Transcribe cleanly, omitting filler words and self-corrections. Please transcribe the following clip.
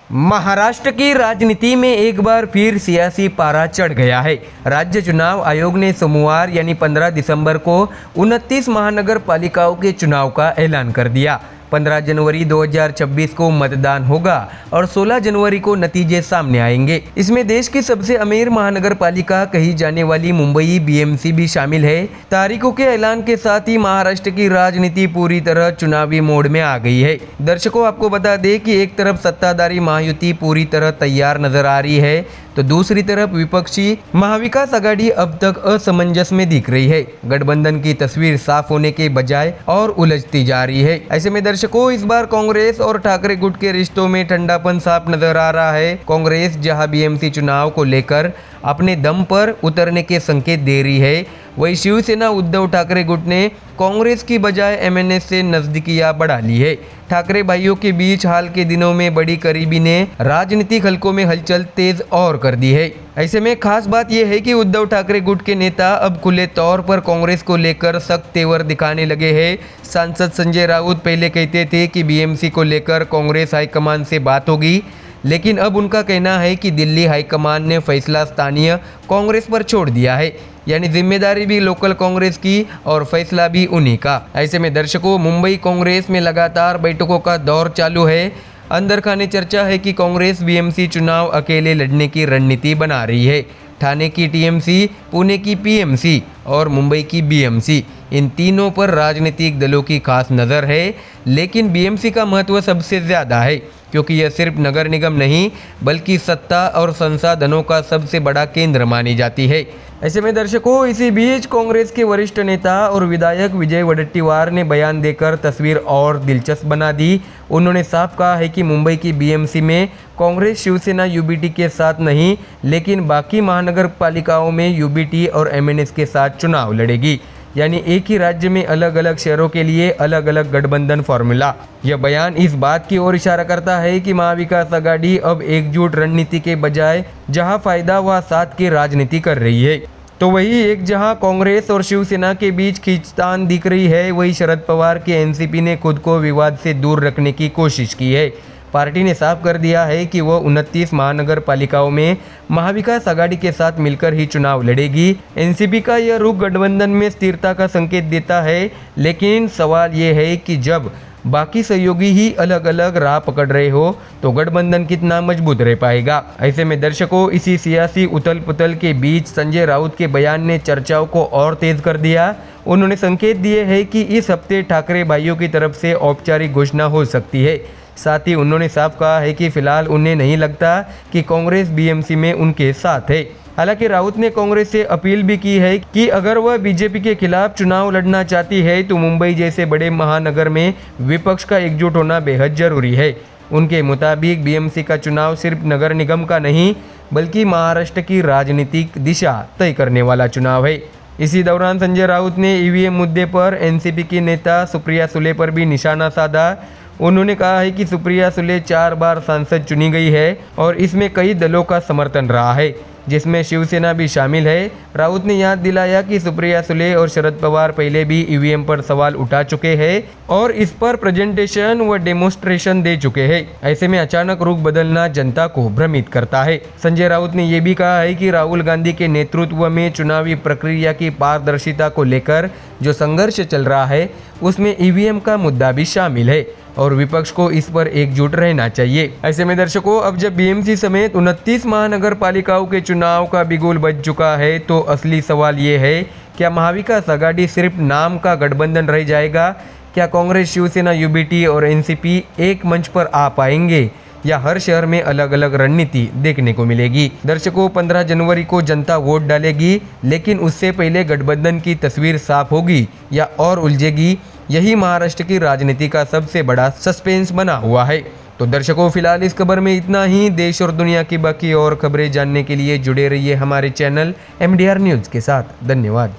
महाराष्ट्र की राजनीति में एक बार फिर सियासी पारा चढ़ गया है। राज्य चुनाव आयोग ने सोमवार यानी 15 दिसंबर को 29 महानगर पालिकाओं के चुनाव का ऐलान कर दिया। 15 जनवरी 2026 को मतदान होगा और 16 जनवरी को नतीजे सामने आएंगे। इसमें देश की सबसे अमीर महानगर पालिका कही जाने वाली मुंबई बीएमसी भी शामिल है। तारीखों के ऐलान के साथ ही महाराष्ट्र की राजनीति पूरी तरह चुनावी मोड में आ गई है। दर्शकों, आपको बता दें कि एक तरफ सत्ताधारी महायुति पूरी तरह तैयार नजर आ रही है, तो दूसरी तरफ विपक्षी महाविकास आघाड़ी अब तक असमंजस में दिख रही है। गठबंधन की तस्वीर साफ होने के बजाय और उलझती जा रही है। ऐसे में दर्शकों, इस बार कांग्रेस और ठाकरे गुट के रिश्तों में ठंडापन साफ नजर आ रहा है। कांग्रेस जहां बीएमसी चुनाव को लेकर अपने दम पर उतरने के संकेत दे रही है, वही शिवसेना उद्धव ठाकरे गुट ने कांग्रेस की बजाय एमएनएस से नजदीकियां बढ़ा ली है। ठाकरे भाइयों के बीच हाल के दिनों में बड़ी करीबी ने राजनीतिक हलकों में हलचल तेज और कर दी है। ऐसे में खास बात यह है कि उद्धव ठाकरे गुट के नेता अब खुले तौर पर कांग्रेस को लेकर सख्त तेवर दिखाने लगे हैं। सांसद संजय राउत पहले कहते थे कि बीएमसी को लेकर कांग्रेस हाईकमान से बात होगी, लेकिन अब उनका कहना है कि दिल्ली हाईकमान ने फैसला स्थानीय कांग्रेस पर छोड़ दिया है, यानी जिम्मेदारी भी लोकल कांग्रेस की और फैसला भी उन्हीं का। ऐसे में दर्शकों, मुंबई कांग्रेस में लगातार बैठकों का दौर चालू है। अंदर खाने चर्चा है कि कांग्रेस बीएमसी चुनाव अकेले लड़ने की रणनीति बना रही है। ठाणे की टीएमसी, पुणे की पीएमसी और मुंबई की बीएमसी, इन तीनों पर राजनीतिक दलों की खास नज़र है, लेकिन बीएमसी का महत्व सबसे ज़्यादा है क्योंकि यह सिर्फ नगर निगम नहीं बल्कि सत्ता और संसाधनों का सबसे बड़ा केंद्र मानी जाती है। ऐसे में दर्शकों, इसी बीच कांग्रेस के वरिष्ठ नेता और विधायक विजय वडेट्टीवार ने बयान देकर तस्वीर और दिलचस्प बना दी। उन्होंने साफ कहा है कि मुंबई की बीएमसी में कांग्रेस शिवसेना यूबीटी के साथ नहीं, लेकिन बाकी महानगर पालिकाओं में यूबीटी और एमएनएस के साथ चुनाव लड़ेगी, यानी एक ही राज्य में अलग अलग शहरों के लिए अलग अलग गठबंधन फॉर्मूला। यह बयान इस बात की ओर इशारा करता है कि महाविकास आघाड़ी अब एकजुट रणनीति के बजाय जहां फायदा व साथ की राजनीति कर रही है, तो वही एक जहां कांग्रेस और शिवसेना के बीच खींचतान दिख रही है, वही शरद पवार के एनसीपी ने खुद को विवाद से दूर रखने की कोशिश की है। पार्टी ने साफ कर दिया है कि वह 29 महानगर पालिकाओं में महाविकास आघाड़ी के साथ मिलकर ही चुनाव लड़ेगी। एनसीपी का यह रुख गठबंधन में स्थिरता का संकेत देता है, लेकिन सवाल यह है कि जब बाकी सहयोगी ही अलग अलग राह पकड़ रहे हो तो गठबंधन कितना मजबूत रह पाएगा। ऐसे में दर्शकों, इसी सियासी उथल पुथल के बीच संजय राउत के बयान ने चर्चाओं को और तेज कर दिया। उन्होंने संकेत दिए हैं कि इस हफ्ते ठाकरे भाइयों की तरफ से औपचारिक घोषणा हो सकती है। साथ ही उन्होंने साफ कहा है कि फिलहाल उन्हें नहीं लगता कि कांग्रेस बीएमसी में उनके साथ है। हालांकि राउत ने कांग्रेस से अपील भी की है कि अगर वह बीजेपी के खिलाफ चुनाव लड़ना चाहती है तो मुंबई जैसे बड़े महानगर में विपक्ष का एकजुट होना बेहद जरूरी है। उनके मुताबिक बीएमसी का चुनाव सिर्फ नगर निगम का नहीं बल्कि महाराष्ट्र की राजनीतिक दिशा तय करने वाला चुनाव है। इसी दौरान संजय राउत ने ईवीएम मुद्दे पर एनसीपी की नेता सुप्रिया सुले पर भी निशाना साधा। उन्होंने कहा है कि सुप्रिया सुले 4 बार सांसद चुनी गई है और इसमें कई दलों का समर्थन रहा है, जिसमें शिवसेना भी शामिल है। राउत ने याद दिलाया कि सुप्रिया सुले और शरद पवार पहले भी ईवीएम पर सवाल उठा चुके हैं और इस पर प्रेजेंटेशन व डेमोन्स्ट्रेशन दे चुके हैं। ऐसे में अचानक रुख बदलना जनता को भ्रमित करता है। संजय राउत ने यह भी कहा है कि राहुल गांधी के नेतृत्व में चुनावी प्रक्रिया की पारदर्शिता को लेकर जो संघर्ष चल रहा है उसमें ईवीएम का मुद्दा भी शामिल है और विपक्ष को इस पर एकजुट रहना चाहिए। ऐसे में दर्शकों, अब जब बीएमसी समेत 29 महानगर पालिकाओं के चुनाव का बिगुल बज चुका है तो असली सवाल ये है, क्या महाविकास आघाड़ी सिर्फ नाम का गठबंधन रह जाएगा? क्या कांग्रेस, शिवसेना, यूबीटी और एनसीपी एक मंच पर आ पाएंगे या हर शहर में अलग अलग रणनीति देखने को मिलेगी? दर्शकों, 15 जनवरी को जनता वोट डालेगी, लेकिन उससे पहले गठबंधन की तस्वीर साफ होगी या और उलझेगी, यही महाराष्ट्र की राजनीति का सबसे बड़ा सस्पेंस बना हुआ है। तो दर्शकों, फिलहाल इस खबर में इतना ही। देश और दुनिया की बाकी और खबरें जानने के लिए जुड़े रहिए हमारे चैनल MDR न्यूज़ के साथ। धन्यवाद।